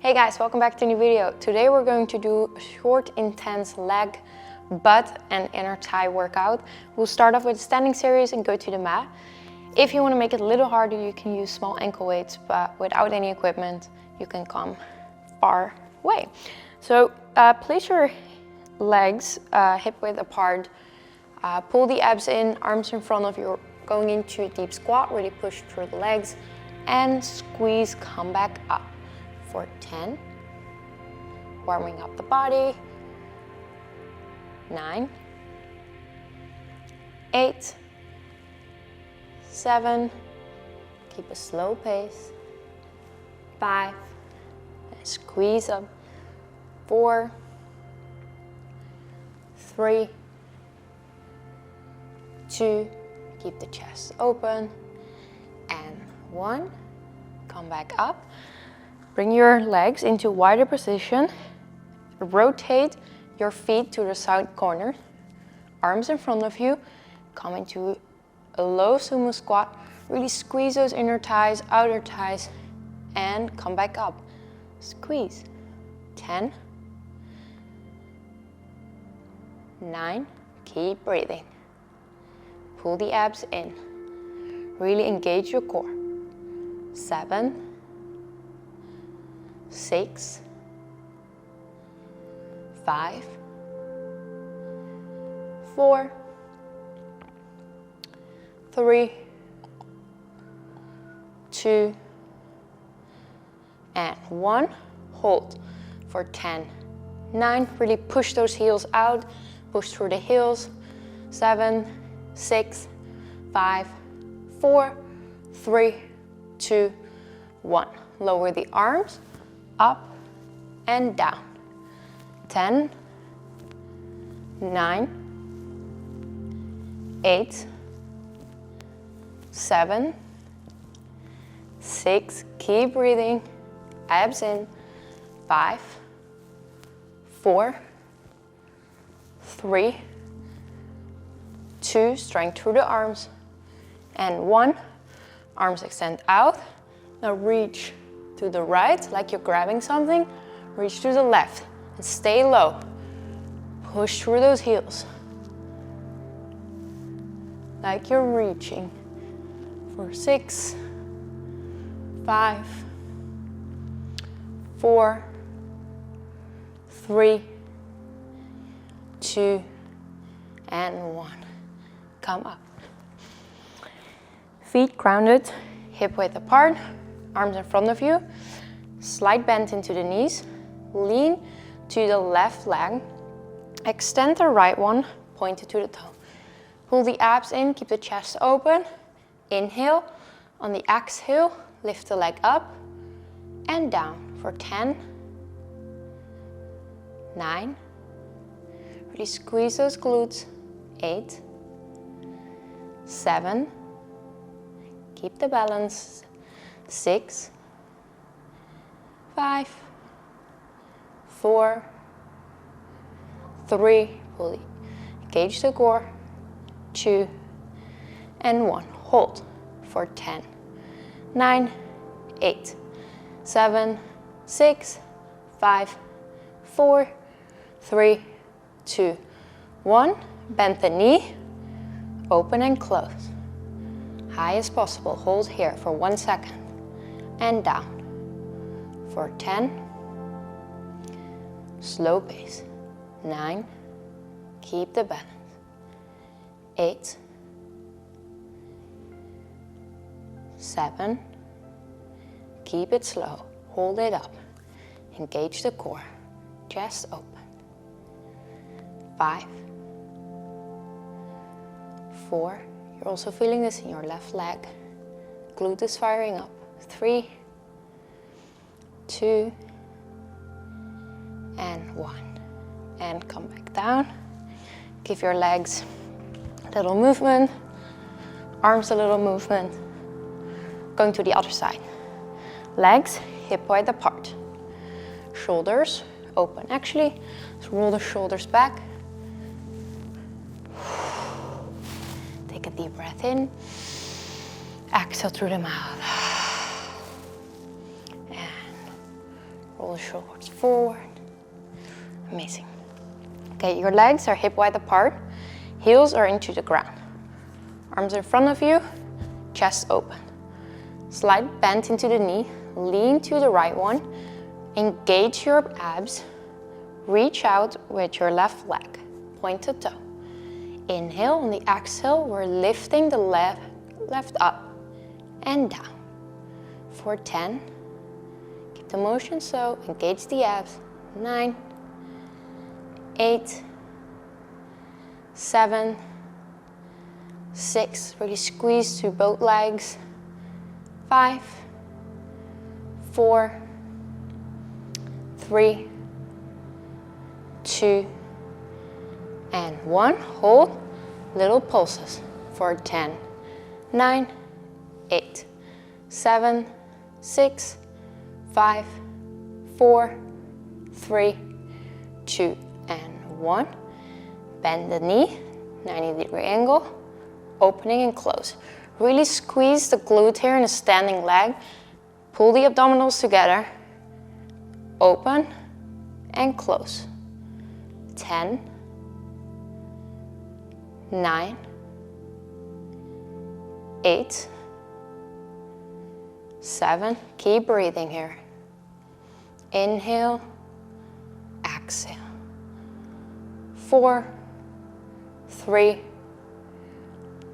Hey guys, welcome back to a new video. Today we're going to do a short, intense leg, butt and inner thigh workout. We'll start off with a standing series and go to the mat. If you want to make it a little harder, you can use small ankle weights, but without any equipment, you can come far away. So place your legs hip width apart, pull the abs in, arms in front of you, going into a deep squat, really push through the legs and squeeze, come back up for 10, warming up the body, 9, 8, 7, keep a slow pace, 5, and squeeze up, 4, 3, 2, keep the chest open, and 1, come back up. Bring your legs into wider position, rotate your feet to the side corner, arms in front of you, come into a low sumo squat, really squeeze those inner thighs, outer thighs, and come back up. Squeeze. 10, 9, keep breathing. Pull the abs in, really engage your core. 7, 6, 5, 4, 3, 2, and 1. Hold for 10, 9. Really push those heels out, push through the heels. 7, 6, 5, 4, 3, 2, 1. Lower the arms, up and down. 10, 9, 8, 7, 6, keep breathing, abs in, 5, 4, 3, 2, strength through the arms, and 1, arms extend out. Now reach to the right, like you're grabbing something, reach to the left, and stay low. Push through those heels, like you're reaching for 6, 5, 4, 3, 2, and 1. Come up. Feet grounded, hip width apart, arms in front of you, slight bend into the knees, lean to the left leg, extend the right one, point it to the toe. Pull the abs in, keep the chest open, inhale, on the exhale, lift the leg up and down for 10, 9, really squeeze those glutes, 8, 7, keep the balance, 6, 5, 4, 3, pull, engage the core, 2, and 1. Hold for 10, 9, 8, 7, 6, 5, 4, 3, 2, 1. Bend the knee, open and close. High as possible, hold here for 1 second, and down for 10, slow pace, 9, keep the balance, 8, 7, keep it slow, hold it up, engage the core, chest open, 5, 4, you're also feeling this in your left leg, glute is firing up, 3, 2, and 1. And come back down. Give your legs a little movement, arms a little movement. Going to the other side. Legs hip width apart. Shoulders open. Actually, let's roll the shoulders back. Take a deep breath in. Exhale through the mouth. And Roll the shoulders forward. Amazing. Okay, your legs are hip wide apart. Heels are into the ground. Arms in front of you, chest open. Slight bend into the knee, lean to the right one. Engage your abs. Reach out with your left leg, pointed toe. Inhale, on the exhale, we're lifting the left up and down. For 10. Keep the motion slow, engage the abs. 9, 8, 7, 6, really squeeze through both legs. 5, 4, 3, 2, and 1. Hold, little pulses for 10, 9, 8, 7, 6, 5, 4, 3, 2, and 1. Bend the knee, 90-degree angle, opening and close. Really squeeze the glute here in a standing leg. Pull the abdominals together, open and close. 10, 9, 8, 7, keep breathing here. Inhale, exhale. 4, 3,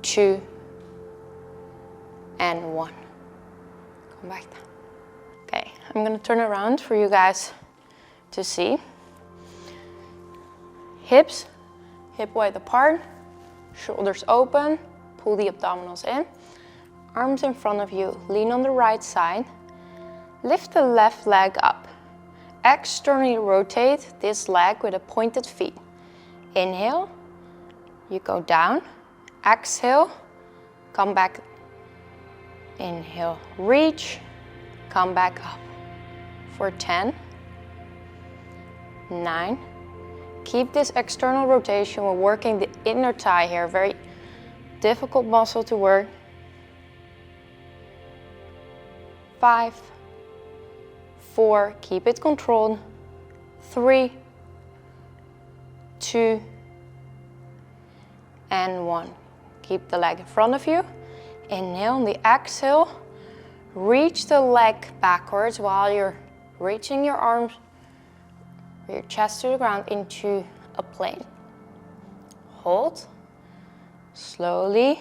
2, and 1. Come back down. Okay, I'm gonna turn around for you guys to see. Hips, hip wide apart, shoulders open, pull the abdominals in. Arms in front of you, lean on the right side. Lift the left leg up. Externally rotate this leg with a pointed feet. Inhale, you go down. Exhale, come back. Inhale, reach, come back up. For 10, 9. Keep this external rotation. We're working the inner thigh here. Very difficult muscle to work. 5, 4, keep it controlled. 3, 2, and 1. Keep the leg in front of you. Inhale, on the exhale, reach the leg backwards while you're reaching your arms, your chest to the ground into a plane. Hold. Slowly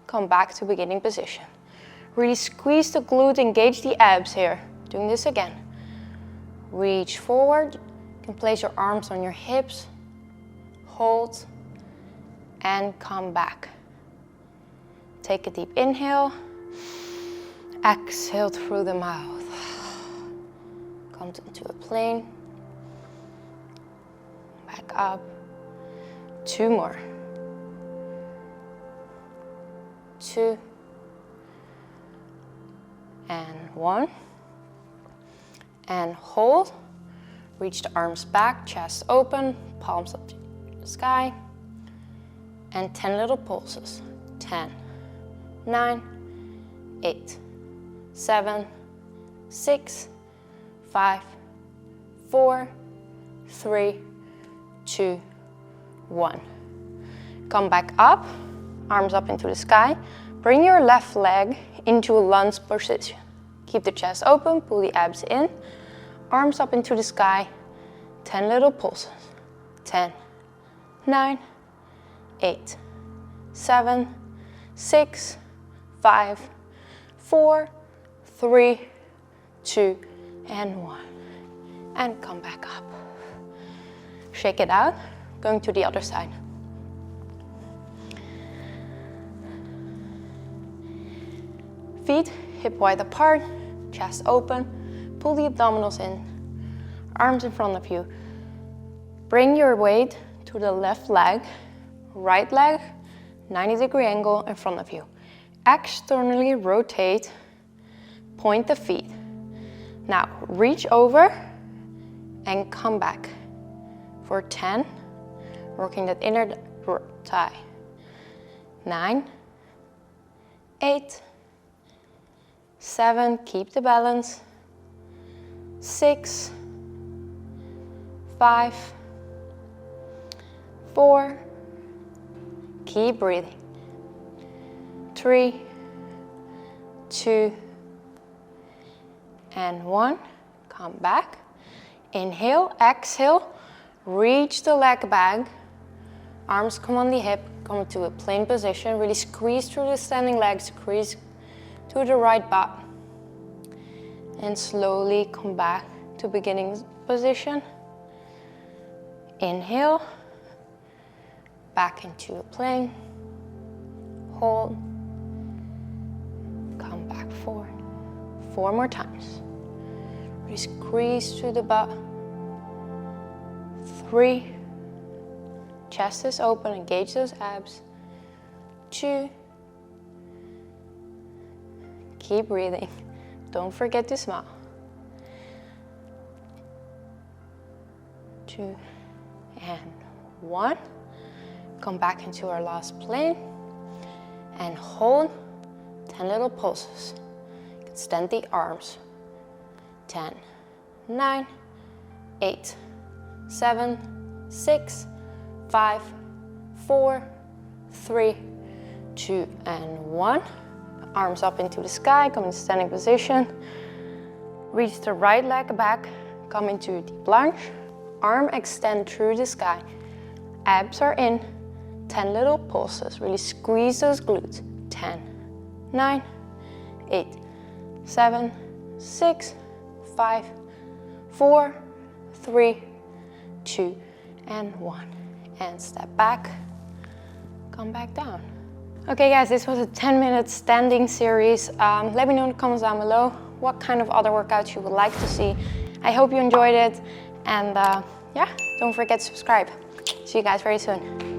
come back to beginning position. Really squeeze the glute, engage the abs here. Doing this again. Reach forward. You can place your arms on your hips. Hold. And come back. Take a deep inhale. Exhale through the mouth. Come into a plane. Back up. 2 more. 2. And 1. And hold. Reach the arms back, chest open, palms up to the sky. And 10 little pulses. 10, 9, 8, 7, 6, 5, 4, 3, 2, 1. Come back up, arms up into the sky. Bring your left leg into a lunge position. Keep the chest open, pull the abs in. Arms up into the sky. 10 little pulses. 10, 9, 8, 7, 6, 5, 4, 3, 2, and 1. And come back up. Shake it out. Going to the other side. Feet hip wide apart, chest open, pull the abdominals in, arms in front of you. Bring your weight to the left leg, right leg, 90-degree angle in front of you. Externally rotate, point the feet. Now reach over and come back for 10, working that inner thigh. 9, 8, 7, keep the balance. 6, 5, 4, keep breathing, 3, 2, and 1. Come back. Inhale, exhale, reach the leg back. Arms come on the hip, come to a plank position. Really squeeze through the standing leg, squeeze to the right butt. And slowly come back to beginning position. Inhale, back into a plank. Hold, come back forward. 4 more times. Really squeeze through the butt. 3, chest is open, engage those abs. 2, keep breathing. Don't forget to smile. 2, and 1. Come back into our last plank and hold 10 little pulses. Extend the arms. 10, 9, 8, 7, 6, 5, 4, 3, 2, and 1. Arms up into the sky, come into standing position. Reach the right leg back, come into a deep lunge. Arm extend through the sky. Abs are in. 10 little pulses. Really squeeze those glutes. 10, 9, 8, 7, 6, 5, 4, 3, 2, and 1. And step back, come back down. Okay guys, this was a 10-minute standing series. Let me know in the comments down below what kind of other workouts you would like to see. I hope you enjoyed it, and yeah, don't forget to subscribe. See you guys very soon.